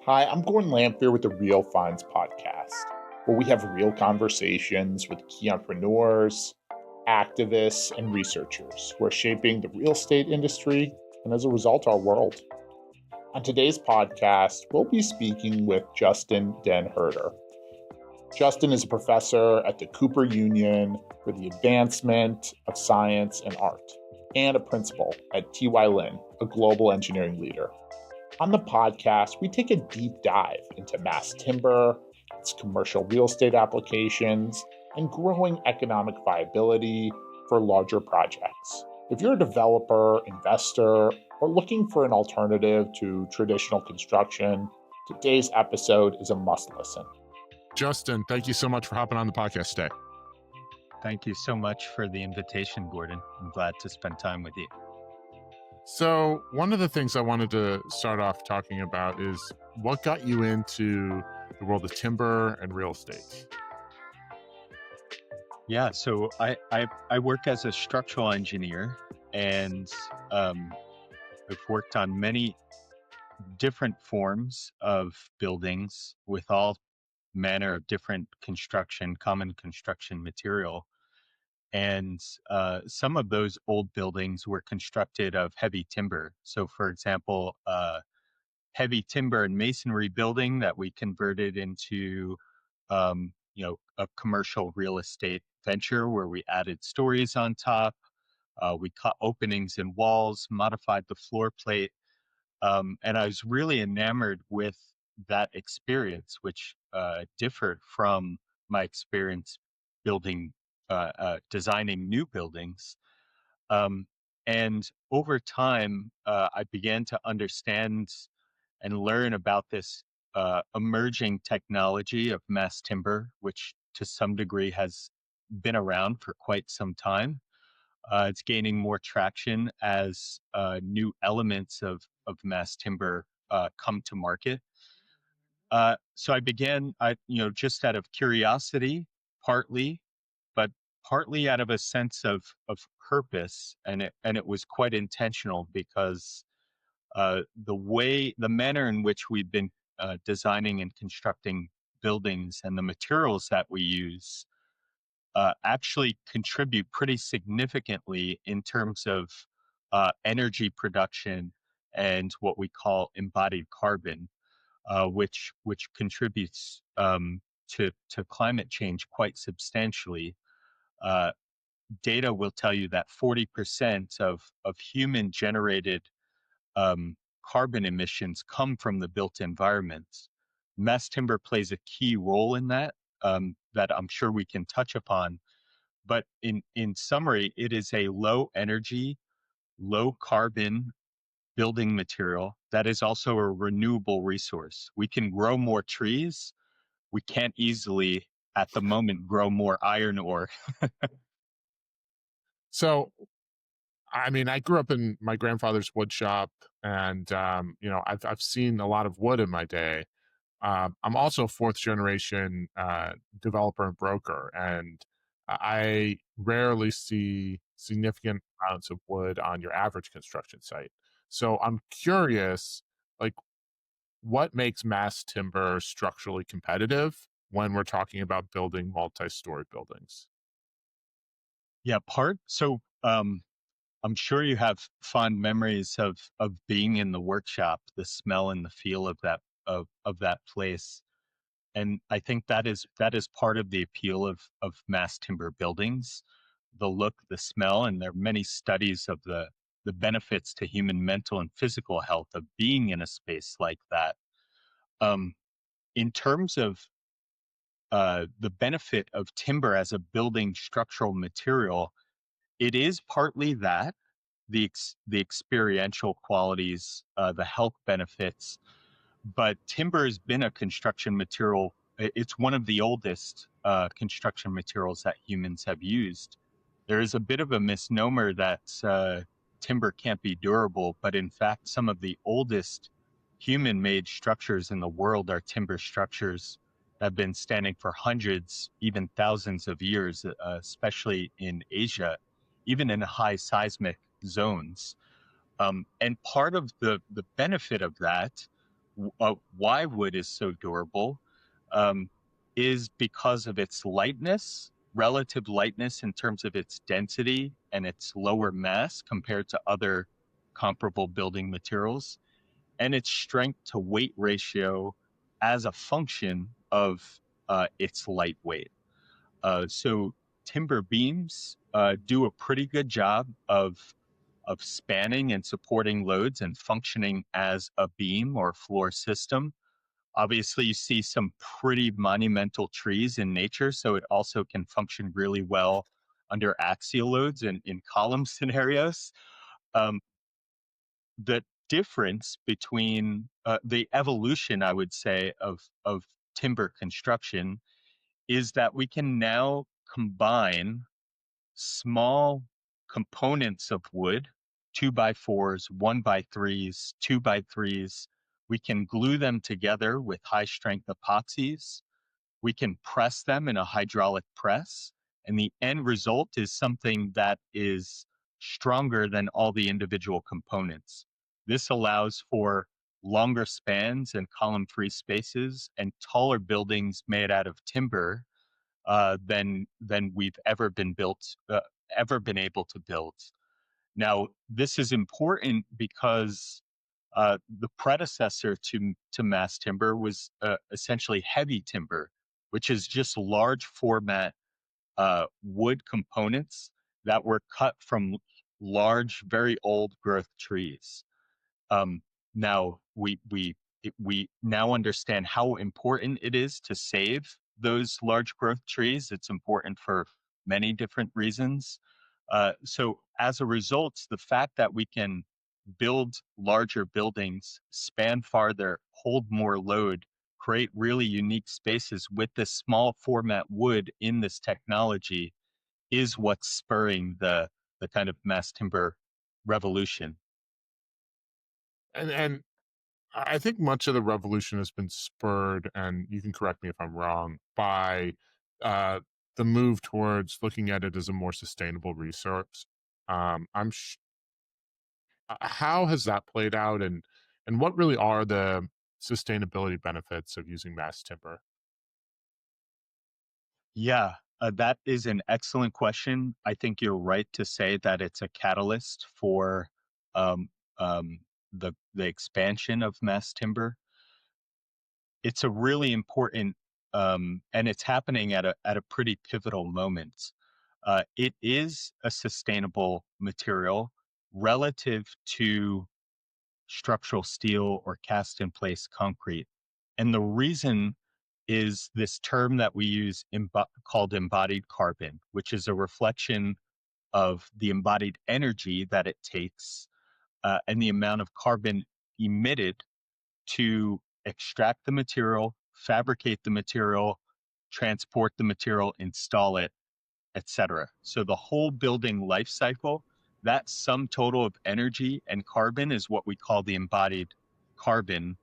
Hi, I'm Gordon Lamphere with the Real Finds podcast, where we have real conversations with key entrepreneurs, activists, and researchers who are shaping the real estate industry and, as a result, our world. On today's podcast, we'll be speaking with Justin Den Herder. Justin is a professor at the Cooper Union for the Advancement of Science and Art, and a principal at TY Lin, a global engineering leader. On the podcast, we take a deep dive into mass timber, its commercial real estate applications, and growing economic viability for larger projects. If you're a developer, investor, or looking for an alternative to traditional construction, today's episode is a must listen. Justin, thank you so much for hopping on the podcast today. Thank you so much for the invitation, Gordon. I'm glad to spend time with you. So one of the things I wanted to start off talking about is what got you into the world of timber and real estate? Yeah, so I work as a structural engineer, and I've worked on many different forms of buildings with all manner of different common construction material. And some of those old buildings were constructed of heavy timber. So, for example, heavy timber and masonry building that we converted into, a commercial real estate venture where we added stories on top. We cut openings in walls, modified the floor plate. And I was really enamored with that experience, which differed from my experience building, designing new buildings. Um, and over time, I began to understand and learn about this emerging technology of mass timber, which to some degree has been around for quite some time. It's gaining more traction as new elements of mass timber come to market. So I began, just out of curiosity, partly, but partly out of a sense of purpose, and it was quite intentional because the manner in which we've been designing and constructing buildings and the materials that we use actually contribute pretty significantly in terms of energy production and what we call embodied carbon, which contributes to climate change quite substantially. Uh, Data will tell you that 40% of human generated um, carbon emissions come from the built environment. Mass timber plays a key role in that I'm sure we can touch upon. But in summary, it is a low energy, low carbon building material that is also a renewable resource. We can grow more trees. We can't easily, at the moment, grow more iron ore. So, I mean, I grew up in my grandfather's wood shop, and I've seen a lot of wood in my day. I'm also a fourth generation developer and broker, and I rarely see significant amounts of wood on your average construction site. So I'm curious, like, what makes mass timber structurally competitive when we're talking about building multi-story buildings? Yeah, I'm sure you have fond memories of being in the workshop, the smell and the feel of that place. And I think that is part of the appeal of mass timber buildings, the look, the smell, and there are many studies of the benefits to human mental and physical health of being in a space like that. Um, in terms of the benefit of timber as a building structural material, it is partly that the experiential qualities, the health benefits, but timber has been a construction material. It's one of the oldest construction materials that humans have used. There is a bit of a misnomer that timber can't be durable, but in fact, some of the oldest human-made structures in the world are timber structures that have been standing for hundreds, even thousands of years, especially in Asia, even in high seismic zones. And part of the benefit of that why wood is so durable um, is because of its lightness, relative lightness in terms of its density and its lower mass compared to other comparable building materials, and its strength to weight ratio as a function of its lightweight. So timber beams do a pretty good job of spanning and supporting loads and functioning as a beam or floor system. Obviously, you see some pretty monumental trees in nature, so it also can function really well under axial loads and in column scenarios. Um, the difference between the evolution, I would say, of timber construction is that we can now combine small components of wood, 2x4s, 1x3s, 2x3s. We can glue them together with high strength epoxies. We can press them in a hydraulic press. And the end result is something that is stronger than all the individual components. This allows for longer spans and column free spaces and taller buildings made out of timber than we've ever been able to build. Now, this is important because the predecessor to mass timber was essentially heavy timber, which is just large format wood components that were cut from large, very old growth trees. Um, Now we now understand how important it is to save those large growth trees. It's important for many different reasons. So as a result, the fact that we can build larger buildings, span farther, hold more load, create really unique spaces with this small format wood in this technology is what's spurring the kind of mass timber revolution. And I think much of the revolution has been spurred, and you can correct me if I'm wrong, by uh, the move towards looking at it as a more sustainable resource. I'm how has that played out, and what really are the sustainability benefits of using mass timber? Yeah, that is an excellent question. I think you're right to say that it's a catalyst for um, the expansion of mass timber. It's a really important, and it's happening at a pretty pivotal moment. It is a sustainable material relative to structural steel or cast in place concrete. And the reason is this term that we use called embodied carbon, which is a reflection of the embodied energy that it takes and the amount of carbon emitted to extract the material, fabricate the material, transport the material, install it, etc. So the whole building life cycle, that sum total of energy and carbon is what we call the embodied carbon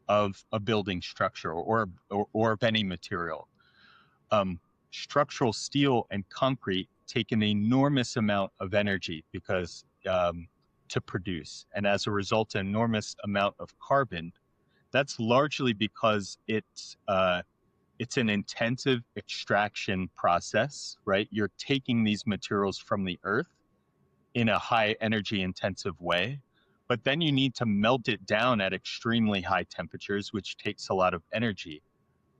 of a building structure or of any material. Um, Structural steel and concrete take an enormous amount of energy because to produce, and as a result, an enormous amount of carbon. That's largely because it's an intensive extraction process, right? You're taking these materials from the earth in a high energy intensive way, but then you need to melt it down at extremely high temperatures, which takes a lot of energy.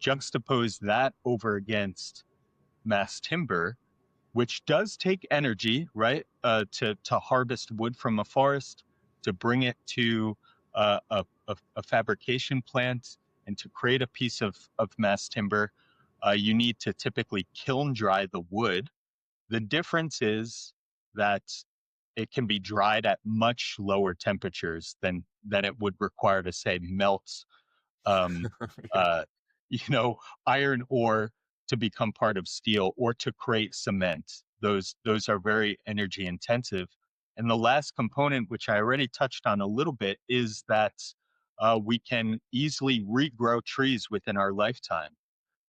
Juxtapose that over against mass timber, which does take energy, right? To harvest wood from a forest, to bring it to a fabrication plant, and to create a piece of mass timber, you need to typically kiln dry the wood. The difference is that it can be dried at much lower temperatures than it would require to say melt um, Yeah. uh, iron ore to become part of steel or to create cement. Those are very energy intensive. And the last component, which I already touched on a little bit, is that we can easily regrow trees within our lifetime.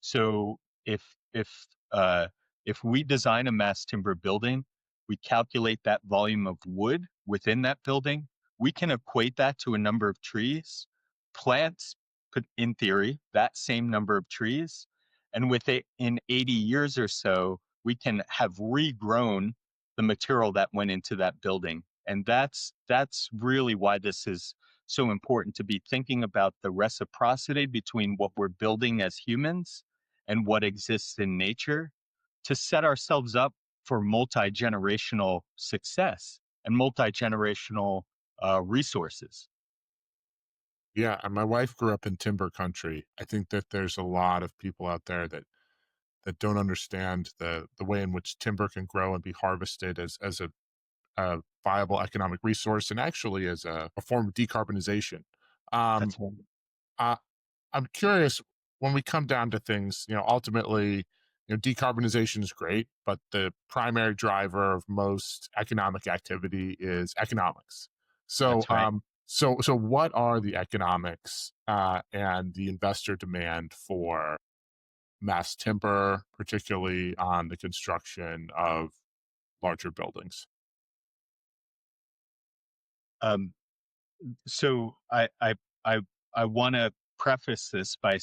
So if if uh, if we design a mass timber building, we calculate that volume of wood within that building. We can equate that to a number of trees. plant, in theory, that same number of trees, and in 80 years or so, we can have regrown the material that went into that building. And that's really why this is so important, to be thinking about the reciprocity between what we're building as humans and what exists in nature, to set ourselves up for multi-generational success and multi-generational resources. Yeah, and my wife grew up in timber country. I think that there's a lot of people out there that don't understand the way in which timber can grow and be harvested as a viable economic resource, and actually as a form of decarbonization. Um, That's right. I, I'm curious, when we come down to things, ultimately, decarbonization is great, but the primary driver of most economic activity is economics. So, That's right. so what are the economics and the investor demand for mass timber, particularly on the construction of larger buildings? Um, so I I want to preface this by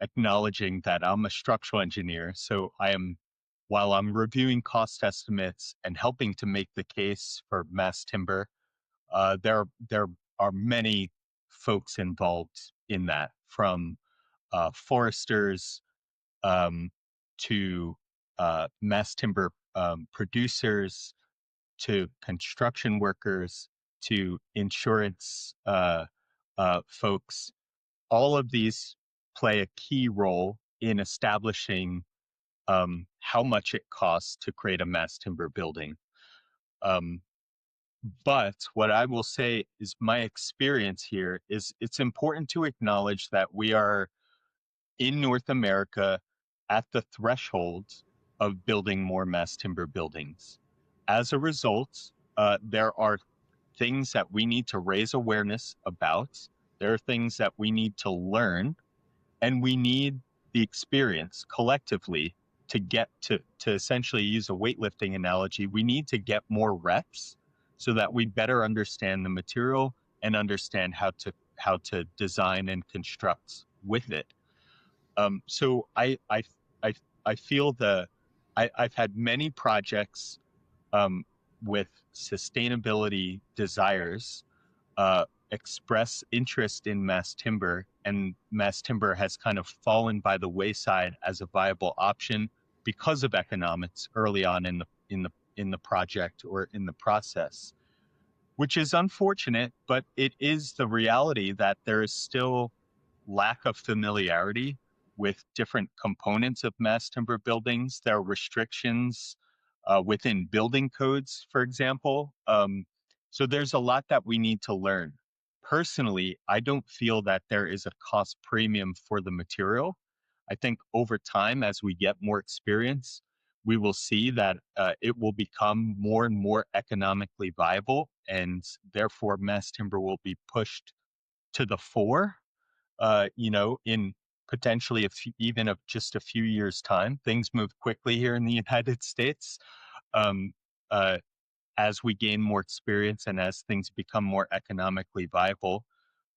acknowledging that I'm a structural engineer. So while I'm reviewing cost estimates and helping to make the case for mass timber, there are many folks involved in that, from foresters um, to mass timber producers, to construction workers, to insurance folks. All of these play a key role in establishing how much it costs to create a mass timber building. Um, but what I will say is, my experience here is, it's important to acknowledge that we are in North America at the threshold of building more mass timber buildings. As a result, there are things that we need to raise awareness about. There are things that we need to learn, and we need the experience collectively to get to essentially use a weightlifting analogy. We need to get more reps so that we better understand the material and understand how to design and construct with it. So I I feel I've had many projects um, with sustainability desires express interest in mass timber, and mass timber has kind of fallen by the wayside as a viable option because of economics early on in the project or in the process, which is unfortunate, but it is the reality that there is still lack of familiarity with different components of mass timber buildings. There are restrictions within building codes, for example. So there's a lot that we need to learn. Personally, I don't feel that there is a cost premium for the material. I think over time, as we get more experience, we will see that it will become more and more economically viable, and therefore mass timber will be pushed to the fore. In potentially even of just a few years' time. Things move quickly here in the United States. Um, uh, as we gain more experience and as things become more economically viable,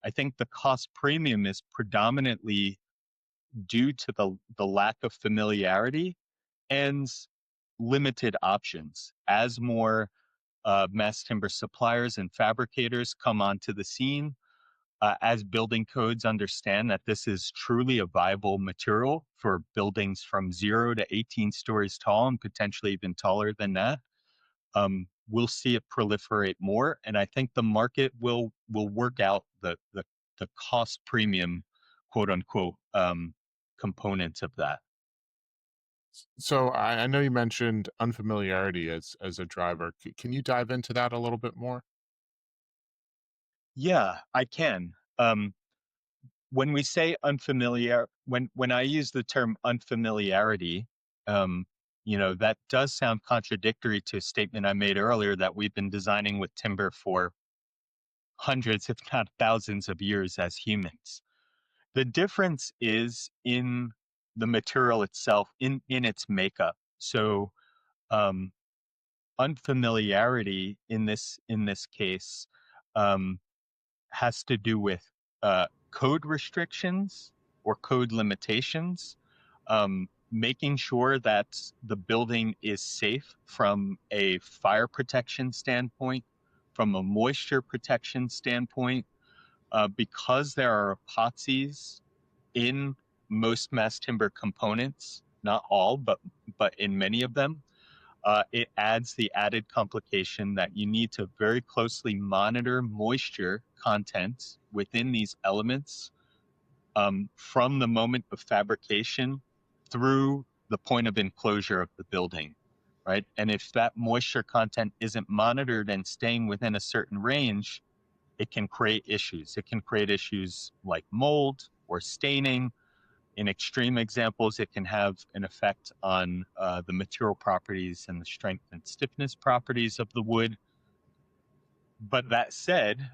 I think the cost premium is predominantly due to the lack of familiarity and limited options. As more mass timber suppliers and fabricators come onto the scene, as building codes understand that this is truly a viable material for buildings from 0 to 18 stories tall and potentially even taller than that, we'll see it proliferate more. And I think the market will work out the cost premium, quote unquote, components of that. So I know you mentioned unfamiliarity as a driver. Can you dive into that a little bit more? Yeah, I can. When we say unfamiliar, when I use the term unfamiliarity, um, that does sound contradictory to a statement I made earlier that we've been designing with timber for hundreds, if not thousands of years as humans. The difference is in the material itself, in its makeup. So um, unfamiliarity in this case um, has to do with code restrictions or code limitations, making sure that the building is safe from a fire protection standpoint, from a moisture protection standpoint, because there are epoxies in most mass timber components, not all, but in many of them. It adds the added complication that you need to very closely monitor moisture content within these elements, from the moment of fabrication through the point of enclosure of the building, right? And if that moisture content isn't monitored and staying within a certain range, it can create issues. It can create issues like mold or staining. In extreme examples, it can have an effect on the material properties and the strength and stiffness properties of the wood. But that said,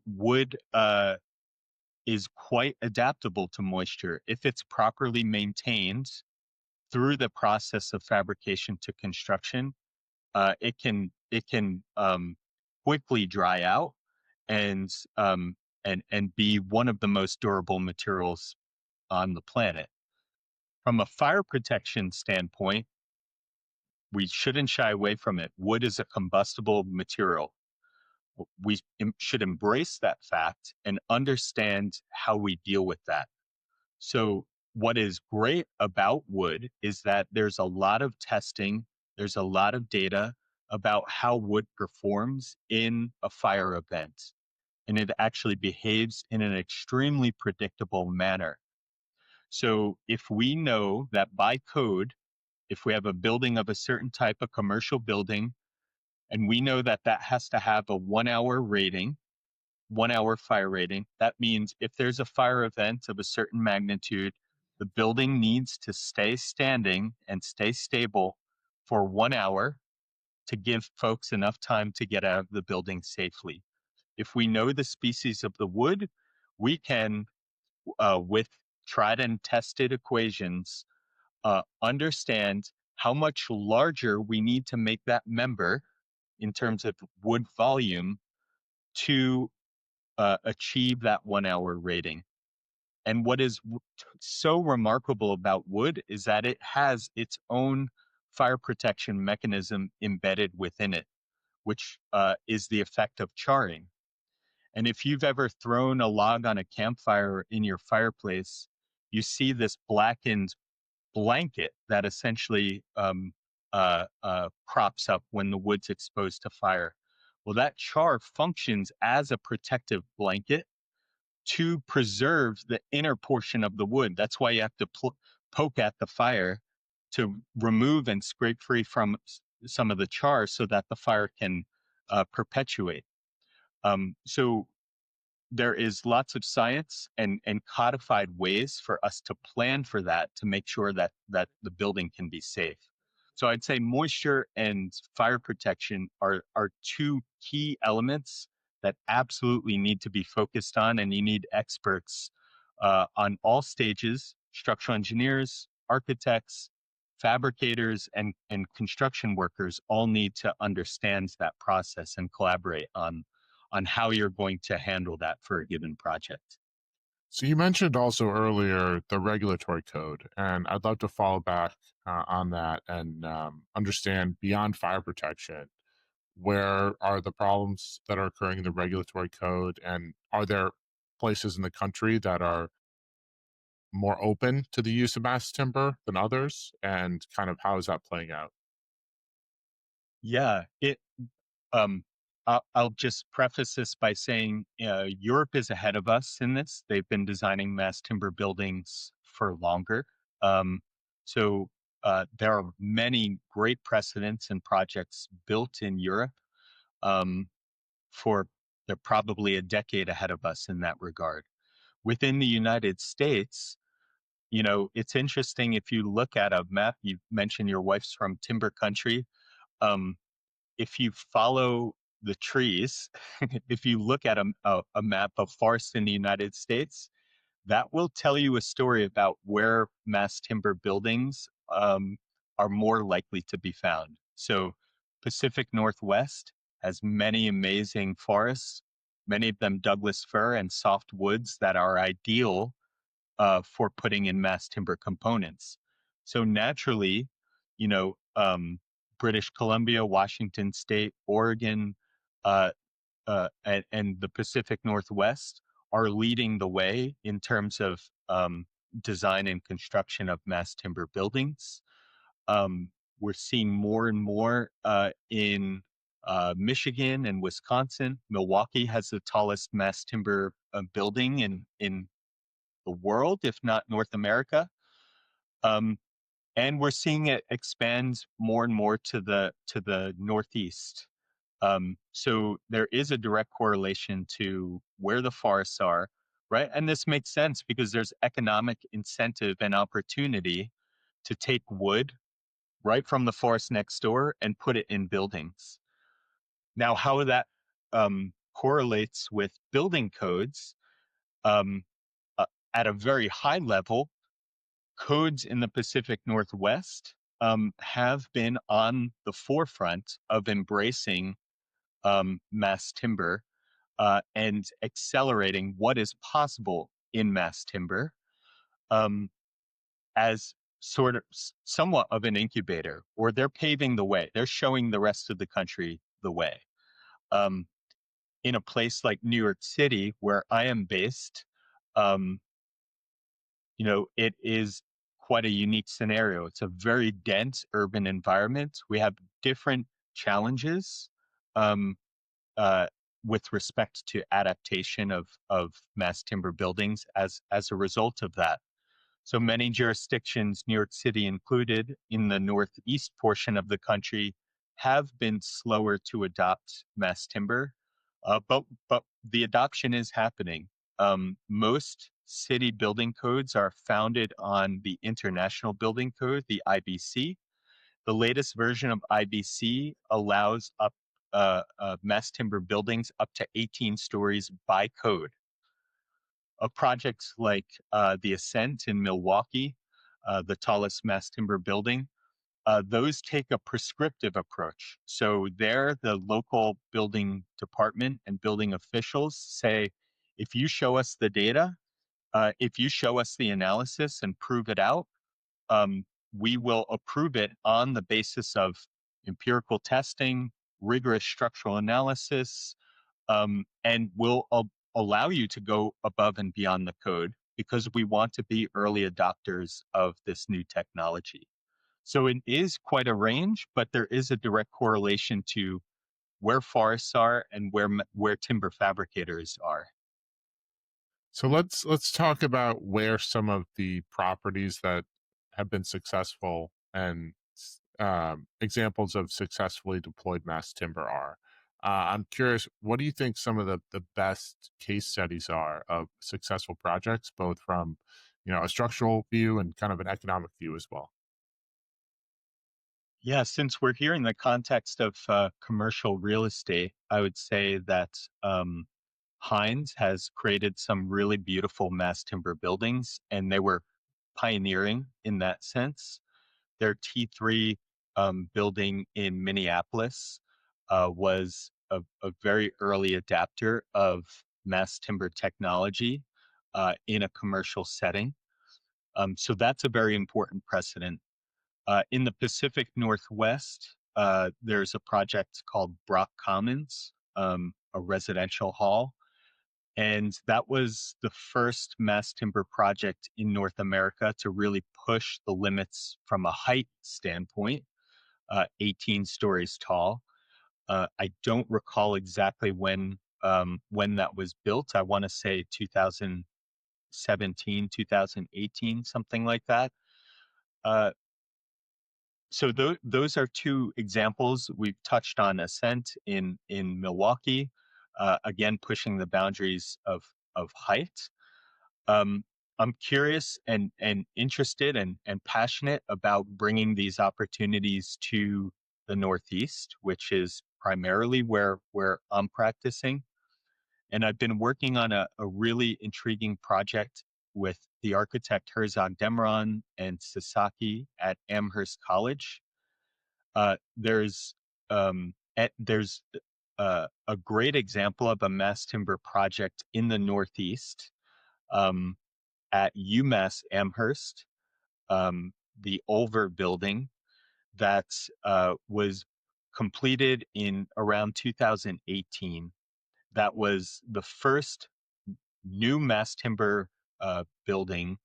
wood is quite adaptable to moisture if it's properly maintained through the process of fabrication to construction. It can quickly dry out and be one of the most durable materials on the planet. From a fire protection standpoint, we shouldn't shy away from it. Wood is a combustible material. We should embrace that fact and understand how we deal with that. So, what is great about wood is that there's a lot of testing, there's a lot of data about how wood performs in a fire event, and it actually behaves in an extremely predictable manner. So, if we know that by code, if we have a building of a certain type of commercial building, and we know that that has to have a 1 hour rating, 1 hour fire rating, that means if there's a fire event of a certain magnitude, the building needs to stay standing and stay stable for 1 hour to give folks enough time to get out of the building safely. If we know the species of the wood, we can, with tried and tested equations, understand how much larger we need to make that member in terms of wood volume to achieve that 1 hour rating. And what is so remarkable about wood is that it has its own fire protection mechanism embedded within it, which is the effect of charring. And if you've ever thrown a log on a campfire in your fireplace, you see this blackened blanket that essentially crops up when the wood's exposed to fire. Well, that char functions as a protective blanket to preserve the inner portion of the wood. That's why you have to poke at the fire to remove and scrape free from some of the char so that the fire can perpetuate. So there is lots of science and codified ways for us to plan for that to make sure that the building can be safe. So I'd say moisture and fire protection are two key elements that absolutely need to be focused on, and you need experts on all stages: structural engineers, architects, fabricators, and construction workers all need to understand that process and collaborate on how you're going to handle that for a given project. So you mentioned also earlier the regulatory code, and I'd love to follow back on that and understand beyond fire protection, where are the problems that are occurring in the regulatory code, and are there places in the country that are more open to the use of mass timber than others, and kind of how is that playing out? Yeah, I'll just preface this by saying Europe is ahead of us in this. They've been designing mass timber buildings for longer. Um, so there are many great precedents and projects built in Europe, um, for they're probably a decade ahead of us in that regard. Within the United States, it's interesting if you look at a map. You mentioned your wife's from timber country. Um, if you follow the trees, if you look at a map of forests in the United States, that will tell you a story about where mass timber buildings are more likely to be found. So Pacific Northwest has many amazing forests. many of them Douglas fir and soft woods that are ideal for putting in mass timber components. So naturally, you know, British Columbia, Washington State, Oregon, and the Pacific Northwest are leading the way in terms of design and construction of mass timber buildings. We're seeing more and more in Michigan and Wisconsin. Milwaukee has the tallest mass timber building in the world, if not North America. And we're seeing it expand more and more to the Northeast. So there is a direct correlation to where the forests are, right? And this makes sense because there's economic incentive and opportunity to take wood right from the forest next door and put it in buildings. Now, how that correlates with building codes um, at a very high level, codes in the Pacific Northwest have been on the forefront of embracing mass timber and accelerating what is possible in mass timber as sort of somewhat of an incubator, or they're paving the way. They're showing the rest of the country the way. Um, in a place like New York City, where I am based, um, you know, it is quite a unique scenario. It's a very dense urban environment. We have different challenges um, uh, with respect to adaptation of mass timber buildings as a result of that. So many jurisdictions, New York City included, in the northeast portion of the country, have been slower to adopt mass timber, but the adoption is happening. Most city building codes are founded on the International Building Code, the IBC. The latest version of IBC allows up mass timber buildings up to 18 stories by code. Projects like the Ascent in Milwaukee, the tallest mass timber building, those take a prescriptive approach. So there, the local building department and building officials say, if you show us the data, if you show us the analysis and prove it out, um, we will approve it on the basis of empirical testing, rigorous structural analysis, and we'll allow you to go above and beyond the code because we want to be early adopters of this new technology. So it is quite a range, but there is a direct correlation to where forests are and where timber fabricators are. So let's talk about where some of the properties that have been successful and examples of successfully deployed mass timber are. I'm curious, what do you think some of the best case studies are of successful projects, both from a structural view and kind of an economic view as well? Yeah, since we're here in the context of commercial real estate, I would say that Hines has created some really beautiful mass timber buildings, and they were pioneering in that sense. Their T3 building in Minneapolis was a very early adapter of mass timber technology in a commercial setting. So that's a very important precedent. In the Pacific Northwest, there's a project called Brock Commons, a residential hall. And that was the first mass timber project in North America to really push the limits from a height standpoint, 18 stories tall. I don't recall exactly when that was built. I want to say 2017, 2018, something like that. Uh, so those are two examples. We've touched on Ascent in Milwaukee, again pushing the boundaries of height. Um, I'm curious and interested and passionate about bringing these opportunities to the Northeast, which is primarily where I'm practicing. And I've been working on a really intriguing project with the architect Herzog Demeron and Sasaki at Amherst College. There's a great example of a mass timber project in the Northeast at UMass Amherst, the Ulver building that was completed in around 2018. That was the first new mass timber building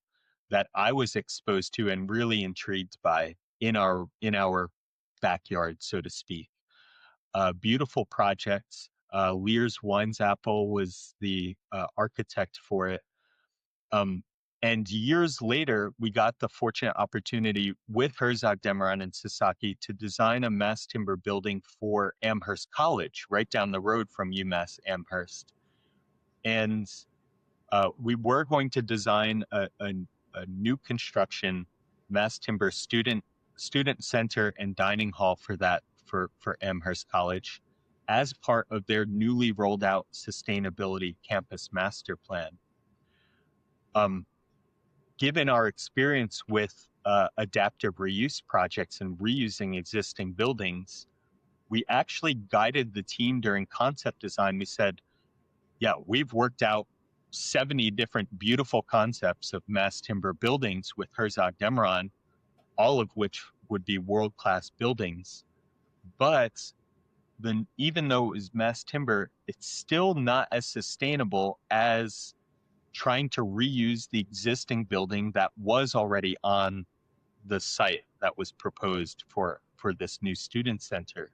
that I was exposed to and really intrigued by in our backyard, so to speak. Beautiful projects. Lears Weinzappel was the architect for it. And years later, we got the fortunate opportunity with Herzog Demeron and Sasaki to design a mass timber building for Amherst College, right down the road from UMass Amherst. And we were going to design a new construction mass timber student center and dining hall for that for Amherst College as part of their newly rolled out sustainability campus master plan. Given our experience with adaptive reuse projects and reusing existing buildings, we actually guided the team during concept design. We said, yeah, we've worked out 70 different beautiful concepts of mass timber buildings with Herzog Demeron, all of which would be world-class buildings. But even though it was mass timber, it's still not as sustainable as trying to reuse the existing building that was already on the site that was proposed for this new student center.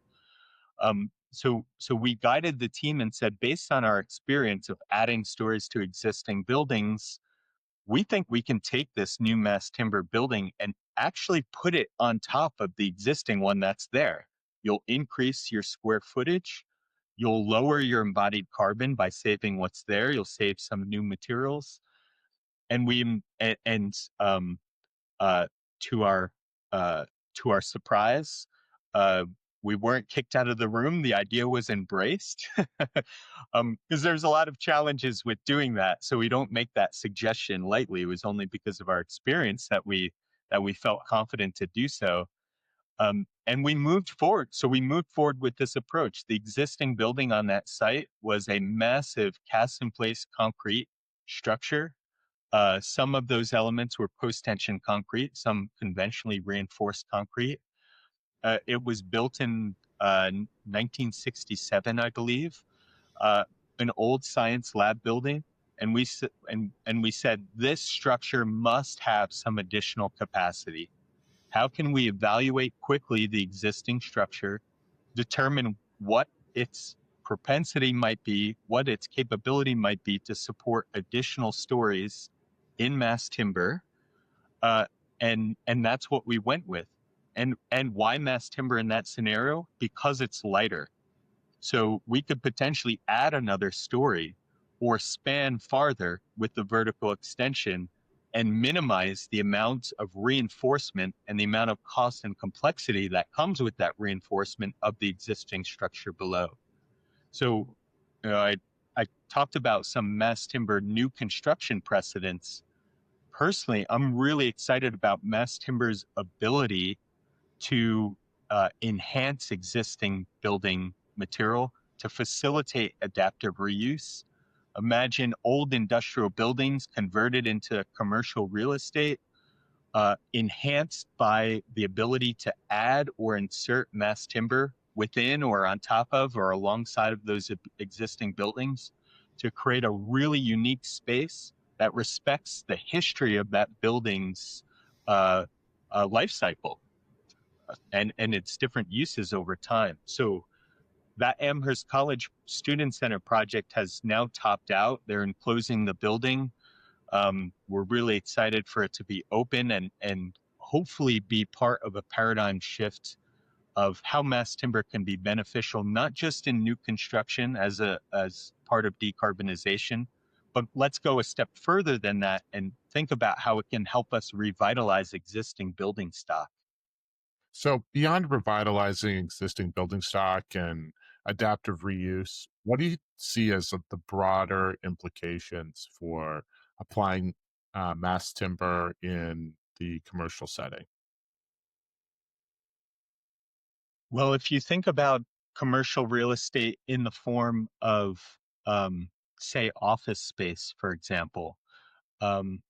So we guided the team and said, based on our experience of adding stories to existing buildings, we think we can take this new mass timber building and actually put it on top of the existing one that's there. You'll increase your square footage. You'll lower your embodied carbon by saving what's there. You'll save some new materials. And to our surprise, we weren't kicked out of the room. The idea was embraced, because there's a lot of challenges with doing that. So we don't make that suggestion lightly. It was only because of our experience that we felt confident to do so. And we moved forward. So we moved forward with this approach. The existing building on that site was a massive cast-in-place concrete structure. Some of those elements were post-tension concrete, some conventionally reinforced concrete. It was built in 1967, I believe, an old science lab building. And we said, this structure must have some additional capacity. How can we evaluate quickly the existing structure, determine what its propensity might be, what its capability might be to support additional stories in mass timber, and that's what we went with. And why mass timber in that scenario? Because it's lighter. So we could potentially add another story or span farther with the vertical extension and minimize the amount of reinforcement and the amount of cost and complexity that comes with that reinforcement of the existing structure below. So I talked about some mass timber new construction precedents. Personally, I'm really excited about mass timber's ability to enhance existing building material to facilitate adaptive reuse. Imagine old industrial buildings converted into commercial real estate, enhanced by the ability to add or insert mass timber within or on top of or alongside of those existing buildings to create a really unique space that respects the history of that building's life cycle and its different uses over time. So that Amherst College Student Center project has now topped out. They're enclosing the building. We're really excited for it to be open and hopefully be part of a paradigm shift of how mass timber can be beneficial, not just in new construction as part of decarbonization, but let's go a step further than that and think about how it can help us revitalize existing building stock. So beyond revitalizing existing building stock and adaptive reuse, what do you see as the broader implications for applying mass timber in the commercial setting? Well, if you think about commercial real estate in the form of, say, office space, for example. Um,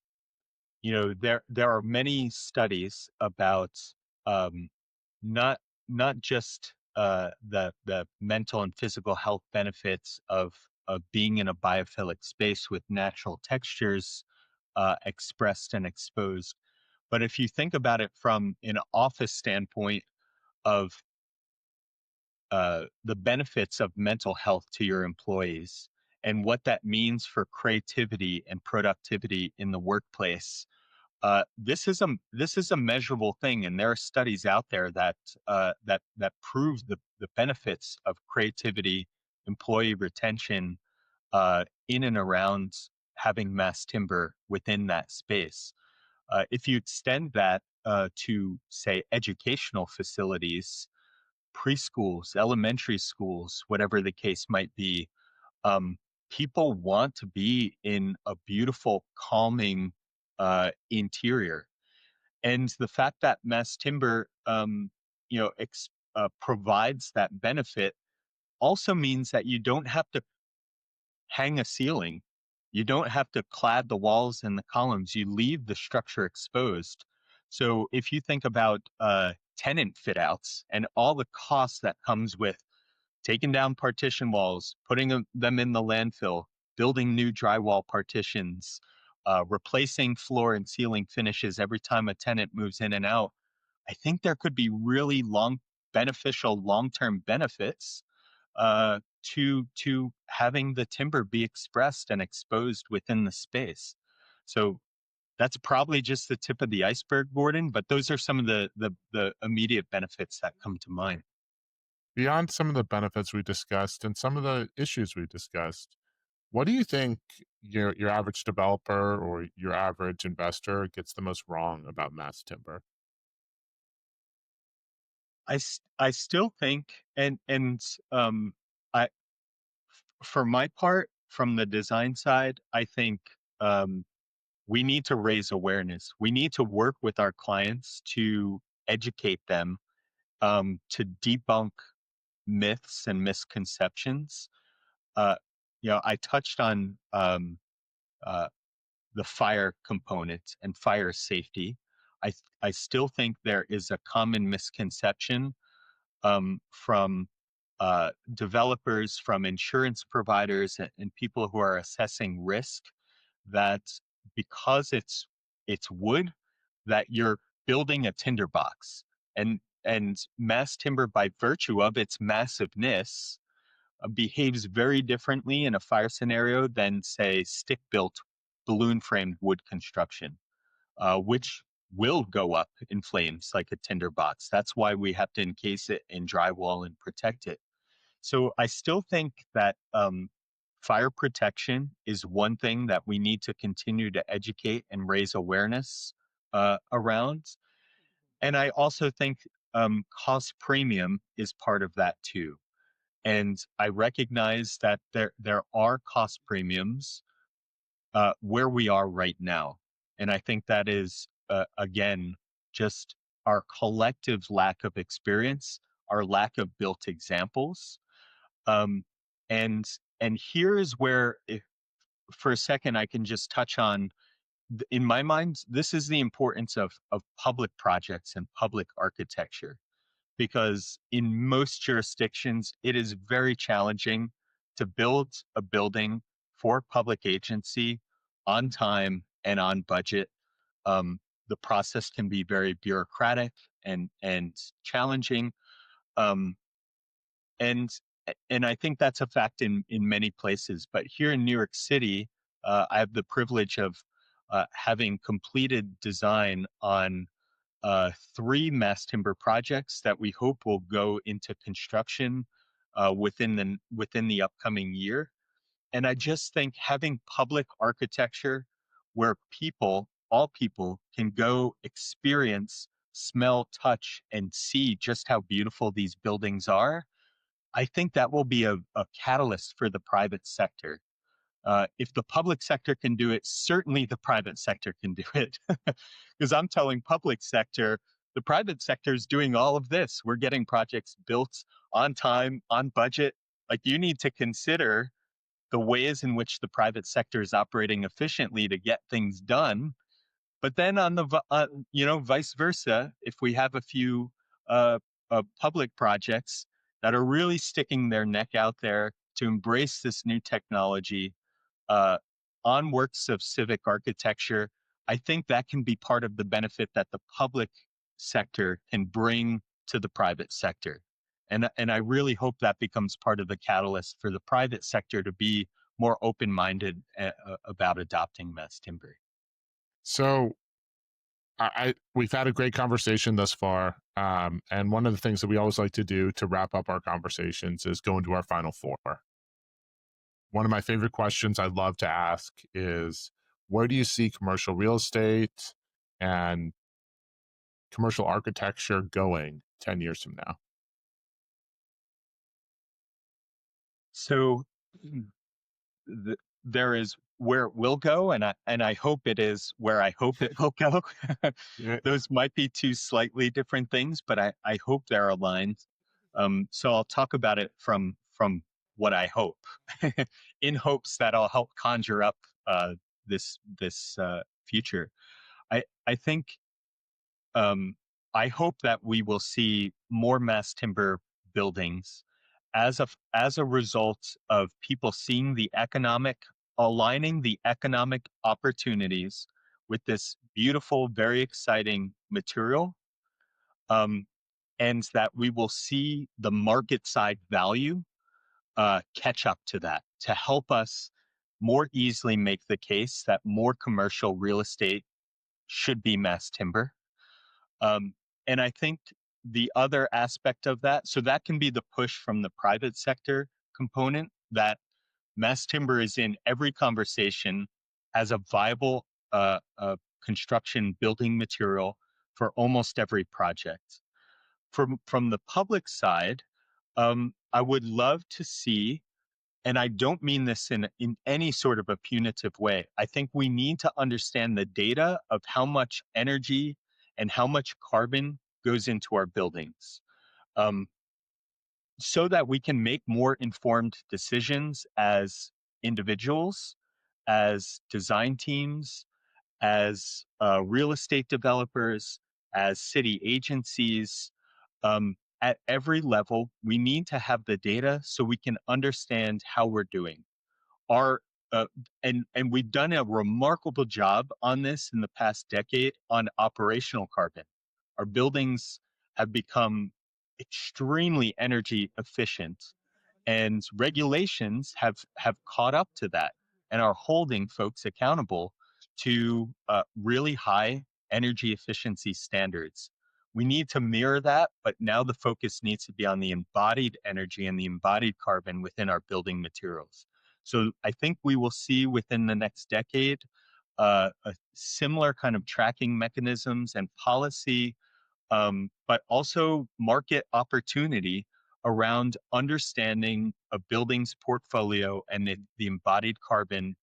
there are many studies about, um, not not just the mental and physical health benefits of being in a biophilic space with natural textures expressed and exposed, but if you think about it from an office standpoint of the benefits of mental health to your employees and what that means for creativity and productivity in the workplace. This is a measurable thing, and there are studies out there that prove the benefits of creativity, employee retention, in and around having mass timber within that space. If you extend that to, say, educational facilities, preschools, elementary schools, whatever the case might be, um, people want to be in a beautiful, calming interior. And the fact that mass timber, provides that benefit also means that you don't have to hang a ceiling. You don't have to clad the walls and the columns. You leave the structure exposed. So if you think about tenant fit outs and all the costs that comes with taking down partition walls, putting them in the landfill, building new drywall partitions, replacing floor and ceiling finishes every time a tenant moves in and out, I think there could be really beneficial long-term benefits to having the timber be expressed and exposed within the space. So that's probably just the tip of the iceberg, Gordon, but those are some of the immediate benefits that come to mind. Beyond some of the benefits we discussed and some of the issues we discussed, what do you think your average developer or your average investor gets the most wrong about mass timber? I still think, and I for my part, from the design side, I think um, we need to raise awareness. We need to work with our clients to educate them, to debunk myths and misconceptions. Uh, I touched on uh, the fire component and fire safety. I still think there is a common misconception from developers, from insurance providers, and people who are assessing risk, that because it's wood, that you're building a tinderbox, and mass timber, by virtue of its massiveness, behaves very differently in a fire scenario than, say, stick built balloon framed wood construction, which will go up in flames like a tinderbox. That's why we have to encase it in drywall and protect it. So I still think that fire protection is one thing that we need to continue to educate and raise awareness around. And I also think cost premium is part of that too. And I recognize that there are cost premiums where we are right now. And I think that is, again, just our collective lack of experience, our lack of built examples. Um, and and here is where, if, for a second, I can just touch on, in my mind, this is the importance of public projects and public architecture, because in most jurisdictions, it is very challenging to build a building for public agency on time and on budget. Um, the process can be very bureaucratic and challenging, um, and and I think that's a fact in many places. But here in New York City, I have the privilege of having completed design on three mass timber projects that we hope will go into construction within the upcoming year. And I just think having public architecture where all people, can go experience, smell, touch, and see just how beautiful these buildings are, I think that will be a catalyst for the private sector. If the public sector can do it, certainly the private sector can do it. Because I'm telling public sector, the private sector is doing all of this. We're getting projects built on time, on budget. Like, you need to consider the ways in which the private sector is operating efficiently to get things done. But then on the vice versa, if we have a few uh, public projects that are really sticking their neck out there to embrace this new technology uh, on works of civic architecture, I think that can be part of the benefit that the public sector can bring to the private sector. And I really hope that becomes part of the catalyst for the private sector to be more open-minded about adopting mass timber. So we've had a great conversation thus far. And one of the things that we always like to do to wrap up our conversations is go into our final four. One of my favorite questions I love to ask is, where do you see commercial real estate and commercial architecture going 10 years from now? So there is where it will go, and I hope it is where I hope it will go. Those might be two slightly different things, but I hope they're aligned. So I'll talk about it from what I hope, in hopes that I'll help conjure up this future. I think I hope that we will see more mass timber buildings as a result of people seeing aligning the economic opportunities with this beautiful, very exciting material, and that we will see the market side value catch up to that to help us more easily make the case that more commercial real estate should be mass timber. And I think the other aspect of that, so that can be the push from the private sector component, that mass timber is in every conversation as a viable construction building material for almost every project. From the public side, I would love to see, and I don't mean this in any sort of a punitive way. I think we need to understand the data of how much energy and how much carbon goes into our buildings, so that we can make more informed decisions as individuals, as design teams, as real estate developers, as city agencies. At every level, we need to have the data so we can understand how we're doing. Our and we've done a remarkable job on this in the past decade on operational carbon. Our buildings have become extremely energy efficient, and regulations have caught up to that and are holding folks accountable to really high energy efficiency standards. We need to mirror that, but now the focus needs to be on the embodied energy and the embodied carbon within our building materials. So I think we will see within the next decade a similar kind of tracking mechanisms and policy, but also market opportunity around understanding a building's portfolio and the embodied carbon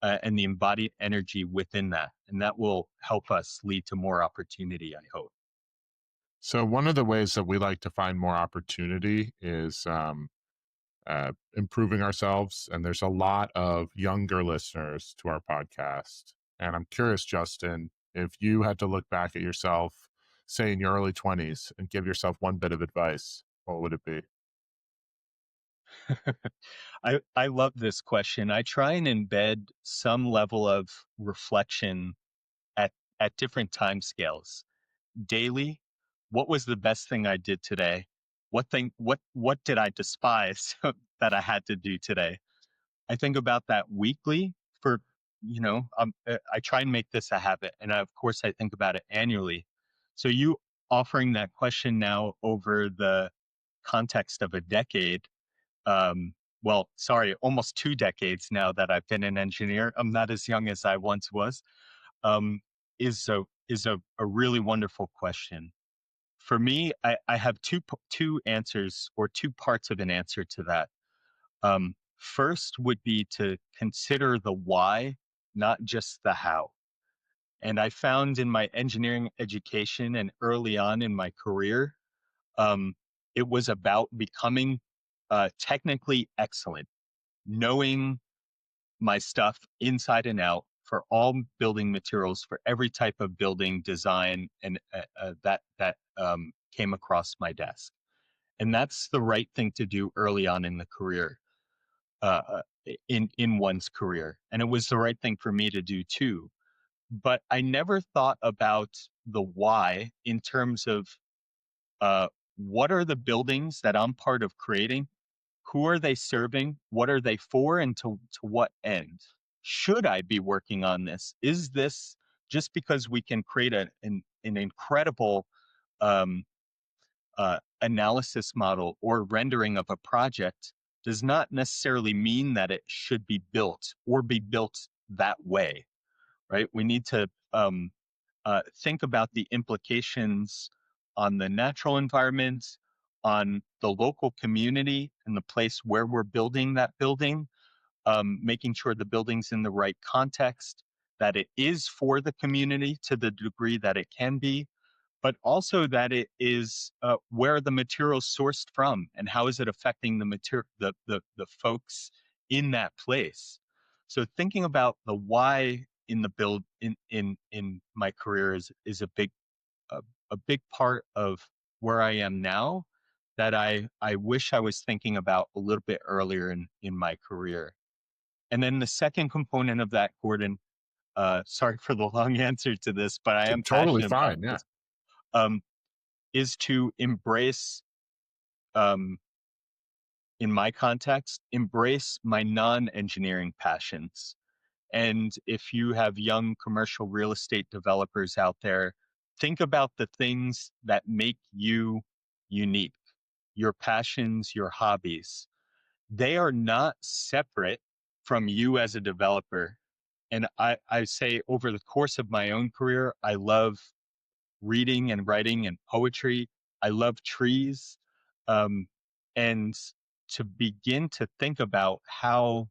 and the embodied energy within that. And that will help us lead to more opportunity, I hope. So one of the ways that we like to find more opportunity is improving ourselves. And there's a lot of younger listeners to our podcast. And I'm curious, Justin, if you had to look back at yourself, say in your early 20s, and give yourself one bit of advice, what would it be? I love this question. I try and embed some level of reflection at different time scales. Daily, what was the best thing I did today? What did I despise that I had to do today? I think about that weekly for, I try and make this a habit. And of course, I think about it annually. So you offering that question now over the context of a decade, almost 2 decades now that I've been an engineer. I'm not as young as I once was. Is a really wonderful question. For me, I have two answers, or two parts of an answer to that. First would be to consider the why, not just the how. And I found in my engineering education and early on in my career, it was about becoming technically excellent, knowing my stuff inside and out for all building materials, for every type of building design, and that came across my desk. And that's the right thing to do early on in the career, in one's career. And it was the right thing for me to do too. But I never thought about the why in terms of uh, what are the buildings that I'm part of creating? Who are they serving? What are they for? And to what end? Should I be working on this? Is this just because we can create an incredible um, analysis model or rendering of a project does not necessarily mean that it should be built or be built that way, right? We need to think about the implications on the natural environment, on the local community and the place where we're building that building, making sure the building's in the right context, that it is for the community to the degree that it can be, but also that it is where the material sourced from and how is it affecting the material, the folks in that place. So thinking about the why in the build in my career is a big part of where I am now that I wish I was thinking about a little bit earlier in my career. And then the second component of that, Gordon, sorry for the long answer to this, but I am Totally passionate about fine. Yeah. this, um, is to embrace, um, in my context, embrace my non-engineering passions. And if you have young commercial real estate developers out there, think about the things that make you unique, your passions, your hobbies. They are not separate from you as a developer. And I say over the course of my own career, I love reading and writing and poetry. I love trees. Um, and to begin to think about how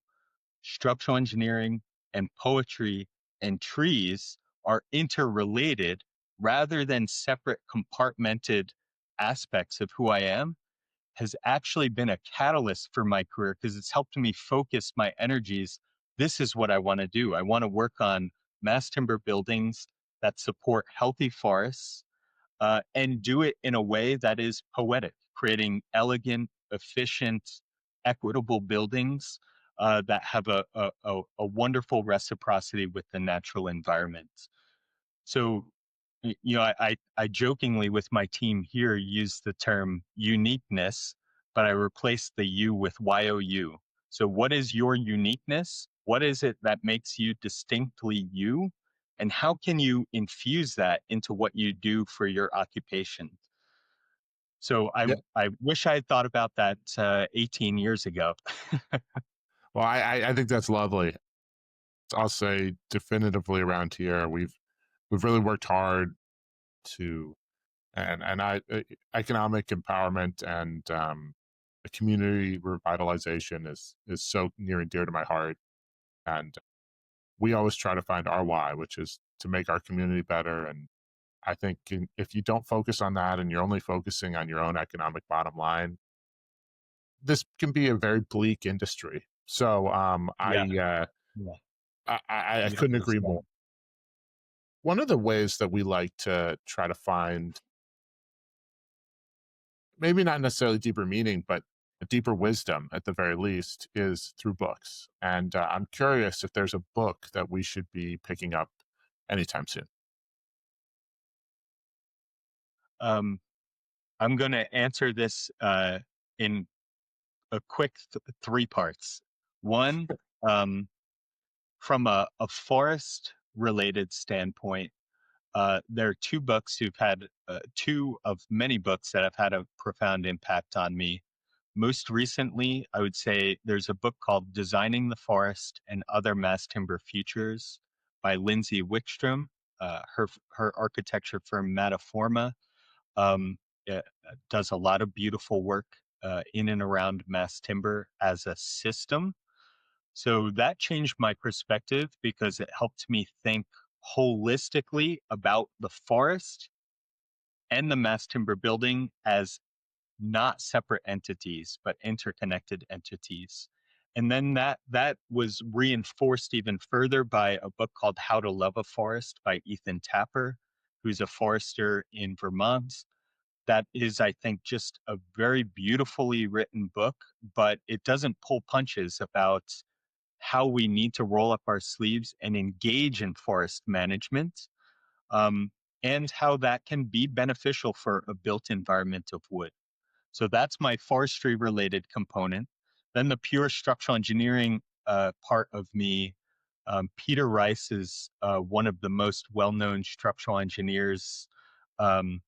structural engineering and poetry and trees are interrelated rather than separate compartmented aspects of who I am has actually been a catalyst for my career because it's helped me focus my energies. This is what I want to do. I want to work on mass timber buildings that support healthy forests, and do it in a way that is poetic, creating elegant, efficient, equitable buildings that have a wonderful reciprocity with the natural environment. So, I jokingly with my team here use the term uniqueness, but I replaced the U with YOU. So, what is your uniqueness? What is it that makes you distinctly you? And how can you infuse that into what you do for your occupation? So, Yeah. I wish I had thought about that 18 years ago. Well, I think that's lovely. I'll say definitively around here, we've really worked hard to and economic empowerment and community revitalization is so near and dear to my heart. And we always try to find our why, which is to make our community better. And I think if you don't focus on that and you're only focusing on your own economic bottom line, this can be a very bleak industry. So Yeah, yeah, I I couldn't agree more. understand. One of the ways that we like to try to find maybe not necessarily deeper meaning, but a deeper wisdom at the very least is through books. And I'm curious if there's a book that we should be picking up anytime soon. Um, I'm going to answer this in a quick three parts. One, um, from a forest related standpoint, there are two books who've had two of many books that have had a profound impact on me. Most recently, I would say there's a book called Designing the Forest and Other Mass Timber Futures by Lindsay Wickstrom. Her architecture firm Forma um, does a lot of beautiful work in and around mass timber as a system. So that changed my perspective because it helped me think holistically about the forest and the mass timber building as not separate entities, but interconnected entities. And then that was reinforced even further by a book called How to Love a Forest by Ethan Tapper, who's a forester in Vermont. That is, I think, just a very beautifully written book, but it doesn't pull punches about how we need to roll up our sleeves and engage in forest management, um, and how that can be beneficial for a built environment of wood. So that's my forestry related component. Then the pure structural engineering part of me, Peter Rice is one of the most well-known structural engineers of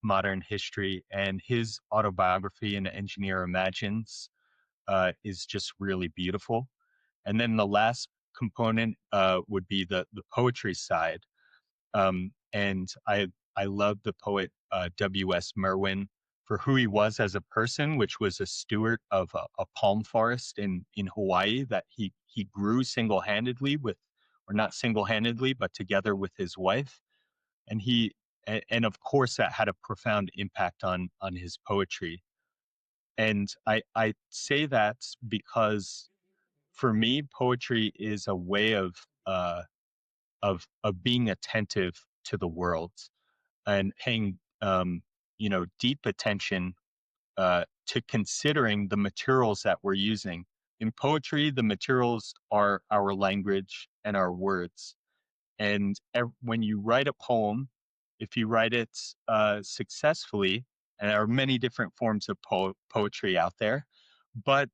modern history, and his autobiography, An Engineer Imagines, is just really beautiful. And then the last component would be the poetry side. And I love the poet W.S. Merwin for who he was as a person, which was a steward of a palm forest in Hawaii that he grew single-handedly with, or not single-handedly, but together with his wife. And and of course that had a profound impact on his poetry. And I say that because for me, poetry is a way of being attentive to the world and paying deep attention to considering the materials that we're using. In poetry, the materials are our language and our words. And when you write a poem, if you write it successfully, and there are many different forms of poetry out there, but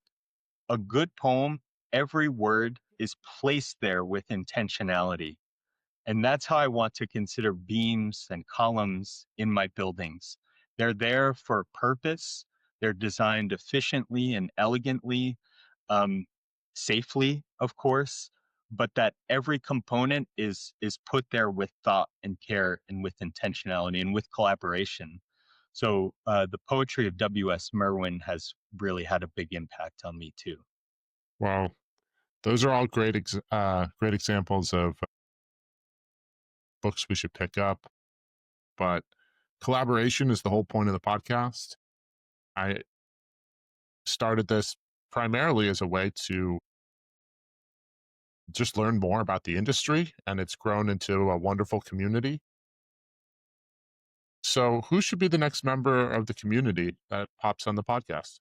a good poem, every word is placed there with intentionality. And that's how I want to consider beams and columns in my buildings. They're there for a purpose. They're designed efficiently and elegantly, um, safely, of course, but that every component is put there with thought and care and with intentionality and with collaboration. So the poetry of W.S. Merwin has really had a big impact on me too. Wow, those are all great examples of books we should pick up. But collaboration is the whole point of the podcast. I started this primarily as a way to just learn more about the industry, and it's grown into a wonderful community. So, who should be the next member of the community that pops on the podcast?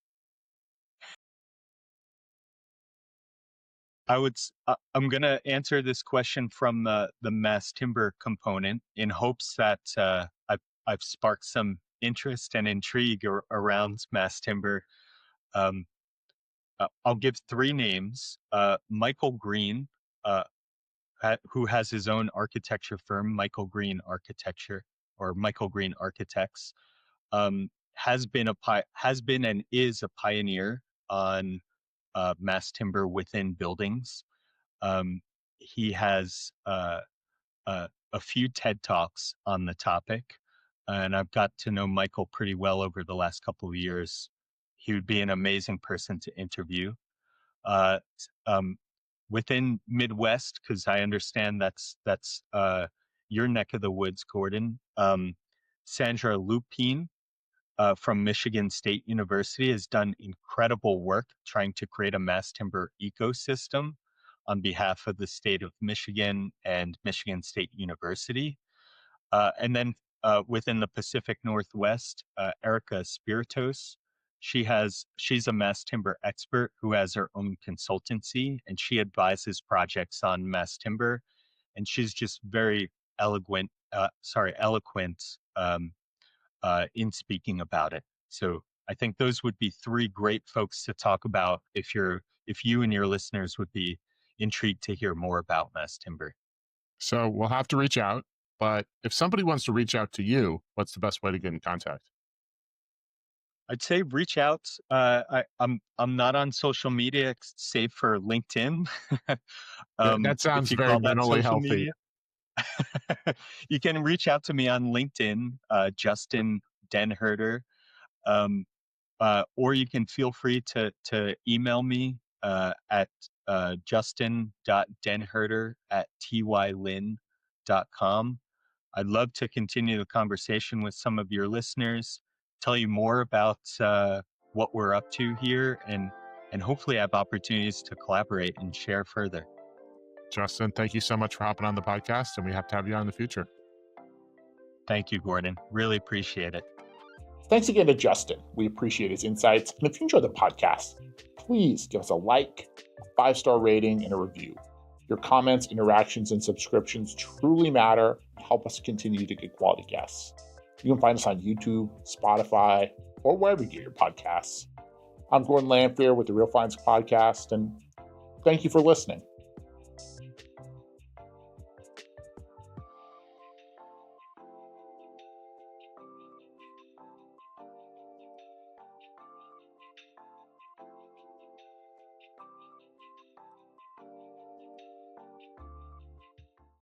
I'm going to answer this question from the mass timber component in hopes that I've sparked some interest and intrigue around mass timber. Um, I'll give three names. Michael Green, who has his own architecture firm, Michael Green Architecture, or Michael Green Architects, has been and is a pioneer on mass timber within buildings. He has a few TED Talks on the topic, and I've got to know Michael pretty well over the last couple of years. He would be an amazing person to interview. Uh, um, Within Midwest, because I understand that's your neck of the woods, Gordon. Sandra Lupine from Michigan State University has done incredible work trying to create a mass timber ecosystem on behalf of the state of Michigan and Michigan State University. And then within the Pacific Northwest, Erica Spiritos, she's a mass timber expert who has her own consultancy, and she advises projects on mass timber. And she's just very eloquent in speaking about it. So I think those would be three great folks to talk about if you and your listeners would be intrigued to hear more about mass timber. So, we'll have to reach out. But if somebody wants to reach out to you, what's the best way to get in contact? I'd say reach out. I'm not on social media save for LinkedIn. That If sounds you very call that mentally social healthy. media, you can reach out to me on LinkedIn, Justin Denherter, or you can feel free to email me at justin.denherter@tylin.com. unpack.com. I'd love to continue the conversation with some of your listeners, tell you more about what we're up to here, and hopefully have opportunities to collaborate and share further. Justin, thank you so much for hopping on the podcast, and we have to have you on in the future. Thank you, Gordon. Really appreciate it. Thanks again to Justin. We appreciate his insights. And if you enjoy the podcast, please give us a like, a 5-star rating, and a review. Your comments, interactions, and subscriptions truly matter and help us continue to get quality guests. You can find us on YouTube, Spotify, or wherever you get your podcasts. I'm Gordon Lamphere with the Real Finance Podcast, and thank you for listening.